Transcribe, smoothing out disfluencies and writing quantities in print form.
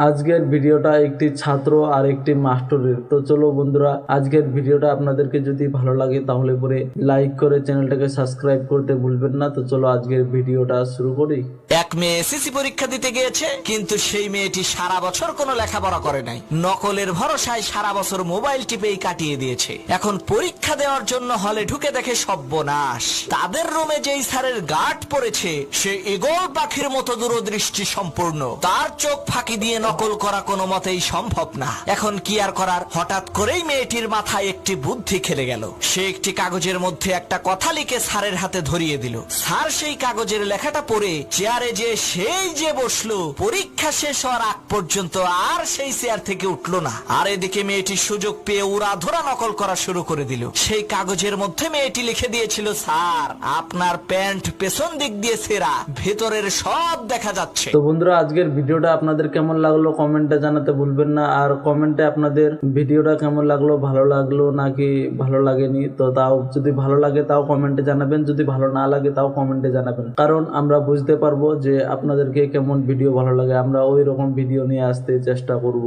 আজকের ভিডিওটা একটি ছাত্র আর একটি মাস্টারের। তো চলো বন্ধুরা, আজকের ভিডিওটা আপনাদেরকে যদি ভালো লাগে তাহলে পরে লাইক করে চ্যানেলটাকে সাবস্ক্রাইব করতে ভুলবেন না। তো চলো আজকের ভিডিওটা শুরু করি। এক মেয়ে এসএসসি পরীক্ষা দিতে গিয়েছে, কিন্তু সেই মেয়েটি সারা বছর কোনো লেখাপড়া করে নাই। নকলের ভরসায় সারা বছর মোবাইল টিপেই কাটিয়ে দিয়েছে। এখন পরীক্ষা দেওয়ার জন্য হলে ঢুকে দেখে সর্বনাশ। তাদের রুমে যেই স্যারের গার্ড পড়েছে সে ঈগল পাখির মতো দূরদৃষ্টি সম্পূর্ণ। তার চোখ ফাঁকি দিয়ে নকল করা কোনো মতেই সম্ভব না। এখন কি আর করার, হঠাৎ করেই মেয়েটির মাথায় একটি বুদ্ধি খেলে গেল। সে একটি কাগজের মধ্যে একটা কথা লিখে স্যারের হাতে ধরিয়ে দিল। স্যার সেই কাগজের লেখাটা পড়ে চেয়ারে যে বসলো। পরীক্ষা শেষ হওয়ার আগ পর্যন্ত আর সেই চেয়ার থেকে উঠলো না। আর এদিকে মেয়েটি সুযোগ পেয়ে উড়াধরা নকল করা শুরু করে দিল। সেই কাগজের মধ্যে মেয়েটি লিখে দিয়েছিল, স্যার আপনার প্যান্ট পেছন দিক দিয়ে ছেঁড়া, ভেতরের সব দেখা যাচ্ছে। তো বন্ধুরা, আজকের ভিডিওটা আপনাদের কেমন লাগলো কমেন্টে জানাতে ভুলবেন না। আর কমেন্টে আপনাদের ভিডিওটা কেমন লাগলো, ভালো লাগলো নাকি ভালো লাগেনি, তো তাও যদি ভালো লাগে তাও কমেন্টে জানাবেন, যদি ভালো না লাগে তাও কমেন্টে জানাবেন। কারণ আমরা বুঝতে পারবো যে আপনাদেরকে কেমন ভিডিও ভালো লাগে, আমরা ওই রকম ভিডিও নিয়ে আসতে চেষ্টা করব।